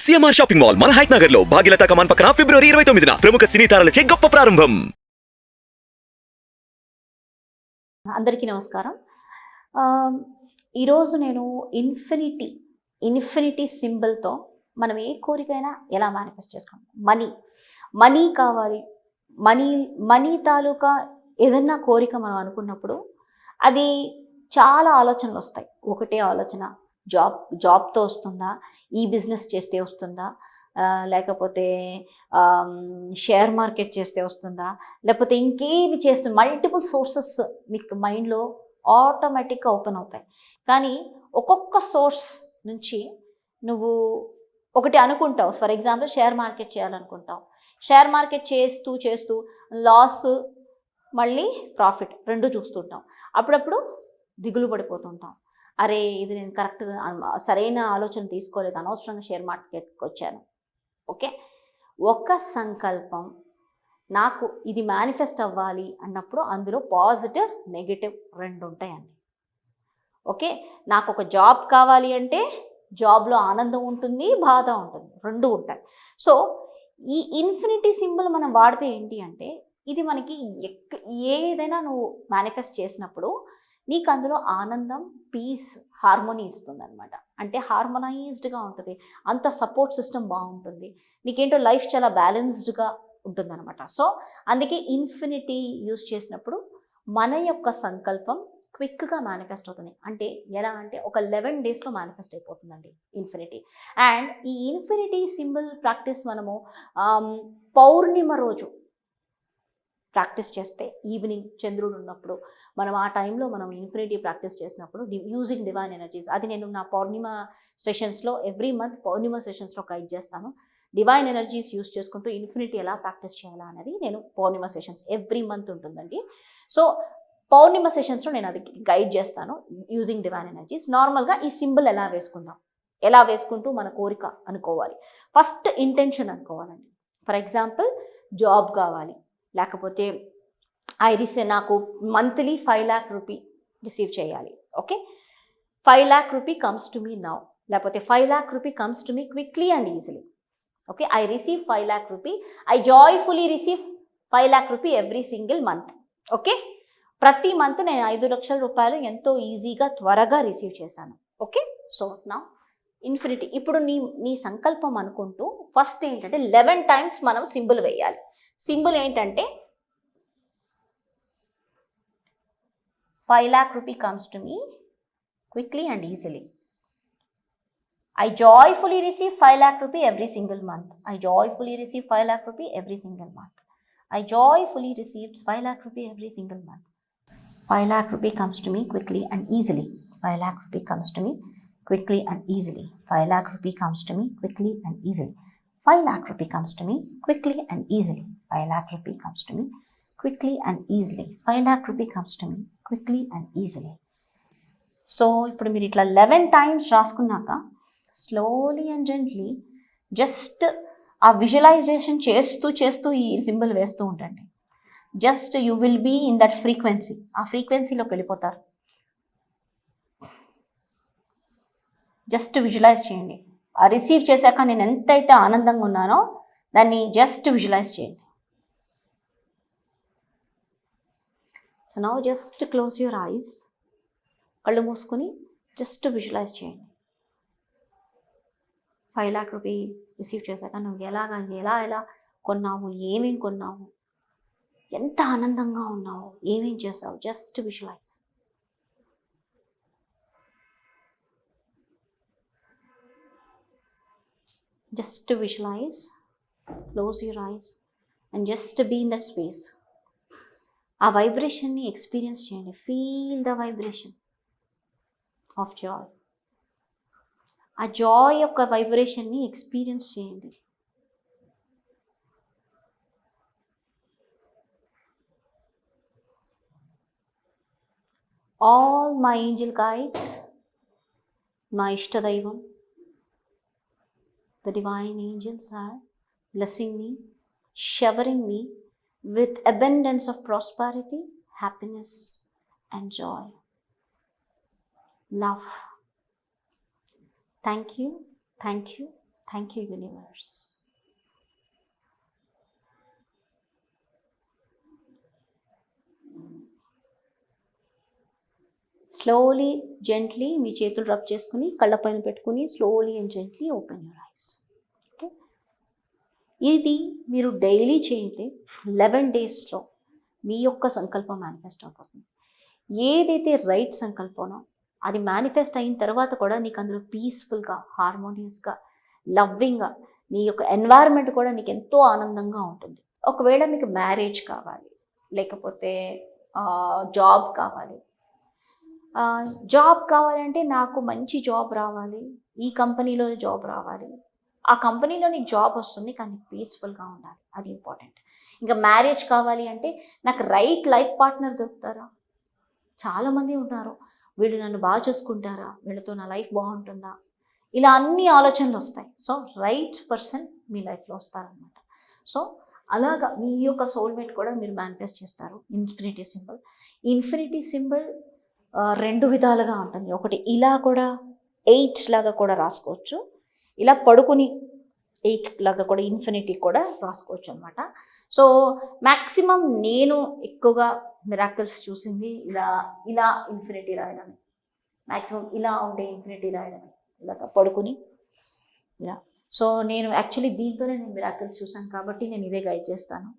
CMR shopping mall మన height Nagar లో భాగ్యలతా కమాన్ పక్కన ఫిబ్రవరి 29న ప్రముఖ సినీ తారలచే గొప్ప ప్రారంభం. అందరికీ నమస్కారం. ఈరోజు నేను ఇన్ఫినిటీ సింబల్తో మనం ఏ కోరికైనా ఎలా మేనిఫెస్ట్ చేసుకోండి. మనీ కావాలి, మనీ తాలూకా ఏదన్నా కోరిక మనం అనుకున్నప్పుడు అది చాలా ఆలోచనలు వస్తాయి. ఒకటే ఆలోచన, జాబ్తో వస్తుందా, ఈ బిజినెస్ చేస్తే వస్తుందా, లేకపోతే షేర్ మార్కెట్ చేస్తే వస్తుందా, లేకపోతే ఇంకేవి చేస్తే మల్టిపుల్ సోర్సెస్ మీకు మైండ్లో ఆటోమేటిక్గా ఓపెన్ అవుతాయి. కానీ ఒక్కొక్క సోర్స్ నుంచి నువ్వు ఒకటి అనుకుంటావు. ఫర్ ఎగ్జాంపుల్ షేర్ మార్కెట్ చేయాలనుకుంటావు. షేర్ మార్కెట్ చేస్తూ లాస్ మళ్ళీ ప్రాఫిట్ రెండు చూస్తుంటాం. అప్పుడప్పుడు దిగులు పడిపోతుంటాం. అరే ఇది నేను కరెక్ట్గా సరైన ఆలోచన తీసుకోలేదు, అనవసరంగా షేర్ మార్కెట్కి వచ్చాను. ఓకే, ఒక సంకల్పం నాకు ఇది మేనిఫెస్ట్ అవ్వాలి అన్నప్పుడు అందులో పాజిటివ్ నెగిటివ్ రెండు ఉంటాయండి. ఓకే, నాకు ఒక జాబ్ కావాలి అంటే జాబ్లో ఆనందం ఉంటుంది, బాధ ఉంటుంది, రెండు ఉంటాయి. సో ఈ ఇన్ఫినిటీ సింబల్ మనం వాడితే ఏంటి అంటే ఇది మనకి ఏదైనా నువ్వు మేనిఫెస్ట్ చేసినప్పుడు నీకు అందులో ఆనందం, పీస్, హార్మోనీ ఇస్తుంది అనమాట. అంటే హార్మోనైజ్డ్గా ఉంటుంది, అంత సపోర్ట్ సిస్టమ్ బాగుంటుంది, నీకేంటో లైఫ్ చాలా బ్యాలెన్స్డ్గా ఉంటుందన్నమాట. సో అందుకే ఇన్ఫినిటీ యూజ్ చేసినప్పుడు మన యొక్క సంకల్పం క్విక్గా మేనిఫెస్ట్ అవుతుంది. అంటే ఎలా అంటే ఒక 11 డేస్లో మేనిఫెస్ట్ అయిపోతుందండి ఇన్ఫినిటీ. అండ్ ఈ ఇన్ఫినిటీ సింబల్ ప్రాక్టీస్ మనము పౌర్ణిమ రోజు ప్రాక్టీస్ చేస్తే, ఈవినింగ్ చంద్రుడు ఉన్నప్పుడు మనం ఆ టైంలో మనం ఇన్ఫినిటీ ప్రాక్టీస్ చేసినప్పుడు యూజింగ్ డివైన్ ఎనర్జీస్, అది నేను నా పౌర్ణిమ సెషన్స్లో ఎవ్రీ మంత్ పౌర్ణిమ సెషన్స్లో గైడ్ చేస్తాను. డివైన్ ఎనర్జీస్ యూజ్ చేసుకుంటూ ఇన్ఫినిటీ ఎలా ప్రాక్టీస్ చేయాలా అనేది నేను పౌర్ణిమ సెషన్స్ ఎవ్రీ మంత్ ఉంటుందండి. సో పౌర్ణిమ సెషన్స్లో నేను అది గైడ్ చేస్తాను యూజింగ్ డివైన్ ఎనర్జీస్. నార్మల్గా ఈ సింబల్ ఎలా వేసుకుంటూ మన కోరిక అనుకోవాలి. ఫస్ట్ ఇంటెన్షన్ అనుకోవాలండి. ఫర్ ఎగ్జాంపుల్ జాబ్ కావాలి, లేకపోతే నాకు మంత్లీ 5 lakh రూపీ రిసీవ్ చేయాలి. Okay, 5 lakh rupee comes to me now, లేకపోతే 5 lakh rupee comes to me quickly and easily. Okay, I receive 5 lakh rupee, I joyfully receive 5 lakh rupee every single month. Okay, ప్రతి month నేను 5 లక్షల రూపాయలు ఎంతో ఈజీగా త్వరగా receive చేశాను. Okay, so నా ఇన్ఫినిటీ. ఇప్పుడు నీ సంకల్పం అనుకుంటూ ఫస్ట్ ఏంటంటే 11 times మనం సింబల్ వేయాలి. సింబల్ ఏంటంటే 5 lakh rupee comes to me quickly and easily. I joyfully receive 5 lakh rupee every single month. I joyfully receive 5 lakh rupee every single month. I joyfully received 5 lakh rupee every single month. 5 lakh rupee comes to me quickly and easily. 5 lakh rupee comes to me quickly and easily. 5 lakh rupee comes to me quickly and easily. 5 lakh rupee comes to me quickly and easily. 5 lakh rupee comes to me quickly and easily. 5 lakh rupee comes to me quickly and easily. So ఇప్పుడు మీరు ఇట్లా 11 times రాసుకున్నాక slowly and gently just ఆ visualization చేస్తూ ఈ symbol వేస్తూ ఉండండి. Just you will be in that frequency, ఆ ఫ్రీక్వెన్సీలోకి వెళ్ళిపోతారు. జస్ట్ విజువలైజ్ చేయండి. ఆ రిసీవ్ చేశాక నేను ఎంతైతే ఆనందంగా ఉన్నానో దాన్ని జస్ట్ విజువలైజ్ చేయండి. So now just close your ice, కళ్ళు మూసుకొని జస్ట్ విజువలైజ్ చేయండి. 5 lakh రూపీ రిసీవ్ చేశాక నువ్వు ఎలా కొన్నావు, ఏమేం కొన్నావు, ఎంత ఆనందంగా ఉన్నావు, ఏమేం చేసావు, just visualize. Just visualize, close your eyes and just be in that space. ఆ వైబ్రేషన్ని ఎక్స్పీరియన్స్ చేయండి. Feel the vibration of joy. ఆ జాయ్ యొక్క వైబ్రేషన్ని ఎక్స్పీరియన్స్ చేయండి. ఆల్ మై ఏంజల్ గైడ్స్, మా ఇష్టదైవం, the divine angels are blessing me, showering me with abundance of prosperity, happiness and joy, love. Thank you, thank you, thank you universe. Slowly gently మీ చేతులు rub చేసుకుని కళ్ళ పైన పెట్టుకుని slowly and gently open your eyes. Okay, ఇది మీరు daily చేయండి. 11 డేస్లో మీ యొక్క సంకల్పం మేనిఫెస్ట్ అయిపోతుంది. ఏదైతే రైట్ సంకల్పమో అది మేనిఫెస్ట్ అయిన తర్వాత కూడా నీకు అందులో పీస్ఫుల్గా, హార్మోనియస్గా, లవ్వింగ్గా నీ యొక్క ఎన్వైరన్మెంట్ కూడా నీకు ఎంతో ఆనందంగా ఉంటుంది. ఒకవేళ మీకు మ్యారేజ్ కావాలి, లేకపోతే జాబ్ కావాలి. జాబ్ కావాలంటే నాకు మంచి జాబ్ రావాలి, ఈ కంపెనీలో జాబ్ రావాలి. ఆ కంపెనీలో నీకు జాబ్ వస్తుంది, కానీ పీస్ఫుల్గా ఉండాలి, అది ఇంపార్టెంట్. ఇంకా మ్యారేజ్ కావాలి అంటే నాకు రైట్ లైఫ్ పార్ట్నర్ దొరుకుతారా? చాలామంది ఉన్నారు, వీళ్ళు నన్ను బాగా చూసుకుంటారా, వీళ్ళతో నా లైఫ్ బాగుంటుందా, ఇలా అన్ని ఆలోచనలు వస్తాయి. సో రైట్ పర్సన్ మీ లైఫ్లో వస్తారనమాట. సో అలాగా మీ యొక్క సోల్మేట్ కూడా మీరు మేనిఫెస్ట్ చేస్తారు. Infinity symbol. ఇన్ఫినిటీ సింబల్ 2 విధాలుగా ఉంటుంది. ఒకటి ఇలా కూడా 8 లాగా కూడా రాసుకోవచ్చు, ఇలా పడుకుని 8 లాగా కూడా ఇన్ఫినిటీ కూడా రాసుకోవచ్చు అనమాట. సో మ్యాక్సిమం నేను ఎక్కువగా మిరాకిల్స్ చూసింది ఇలా ఇలా ఇన్ఫినిటీ రాయడమే. మ్యాక్సిమం ఇలా ఉండే ఇన్ఫినిటీ రాయడమే, ఇలాగ పడుకుని ఇలా. సో నేను యాక్చువల్లీ దీంతోనే నేను మిరాకిల్స్ చూసాను కాబట్టి నేను ఇదే గైడ్ చేస్తాను.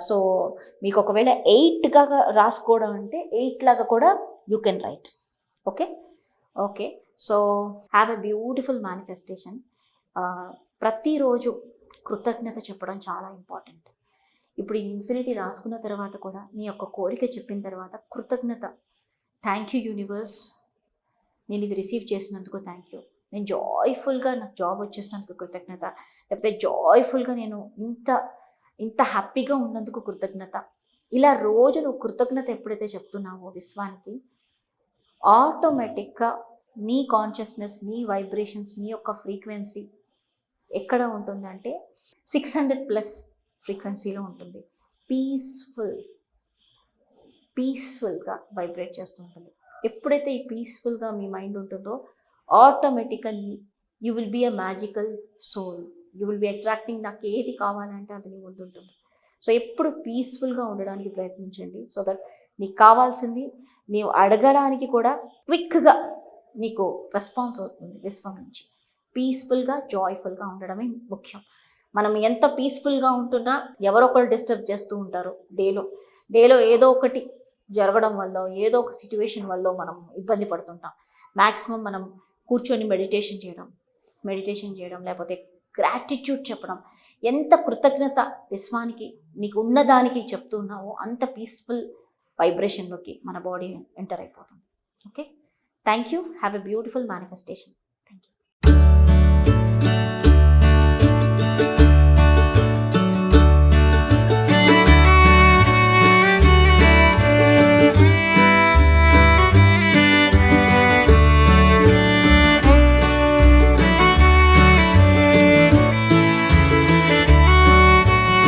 సో మీకు ఒకవేళ 8గా రాసుకోవడం అంటే 8 లాగా కూడా you can write. Okay okay so have a beautiful manifestation. ప్రతిరోజు కృతజ్ఞత చెప్పడం చాలా ఇంపార్టెంట్. ఇప్పుడు ఈ ఇన్ఫినిటీ రాసుకున్న తర్వాత కూడా నీ యొక్క కోరిక చెప్పిన తర్వాత కృతజ్ఞత. థ్యాంక్ యూ యూనివర్స్, నేను ఇది రిసీవ్ చేసినందుకు థ్యాంక్ యూ. నేను జాయ్ఫుల్గా నాకు జాబ్ వచ్చేసినందుకు కృతజ్ఞత, లేకపోతే జాయ్ఫుల్గా నేను ఇంత హ్యాపీగా ఉన్నందుకు కృతజ్ఞత. ఇలా రోజు నువ్వు కృతజ్ఞత ఎప్పుడైతే చెప్తున్నావో విశ్వానికి, ఆటోమేటిక్గా నీ కాన్షియస్నెస్, నీ వైబ్రేషన్స్, నీ యొక్క ఫ్రీక్వెన్సీ ఎక్కడ ఉంటుందంటే 600+ ఫ్రీక్వెన్సీలో ఉంటుంది. పీస్ఫుల్గా వైబ్రేట్ చేస్తూ ఉంటుంది. ఎప్పుడైతే ఈ పీస్ఫుల్గా మీ మైండ్ ఉంటుందో ఆటోమేటిక్గా you will be a magical soul. You will be attracting. నాకు ఏది కావాలంటే అది నీ ముందు ఉంటుంది. సో ఎప్పుడు పీస్ఫుల్గా ఉండడానికి ప్రయత్నించండి. సో దట్ నీకు కావాల్సింది నీవు అడగడానికి కూడా క్విక్గా నీకు రెస్పాన్స్ అవుతుంది విశ్వం నుంచి. పీస్ఫుల్గా, జాయ్ఫుల్గా ఉండడమే ముఖ్యం. మనం ఎంత పీస్ఫుల్గా ఉంటున్నా ఎవరొకరు డిస్టర్బ్ చేస్తూ ఉంటారు. డేలో ఏదో ఒకటి జరగడం వల్ల, ఏదో ఒక సిచ్యువేషన్ వల్ల మనం ఇబ్బంది పడుతుంటాం. మ్యాక్సిమం మనం కూర్చొని మెడిటేషన్ చేయడం, లేకపోతే గ్రాటిట్యూడ్ చెప్పడం, ఎంత కృతజ్ఞత విశ్వానికి నీకు ఉన్నదానికి చెప్తున్నావో అంత పీస్ఫుల్ వైబ్రేషన్లోకి మన బాడీ ఎంటర్ అయిపోతుంది. Okay, thank you. Have a beautiful manifestation. Thank you.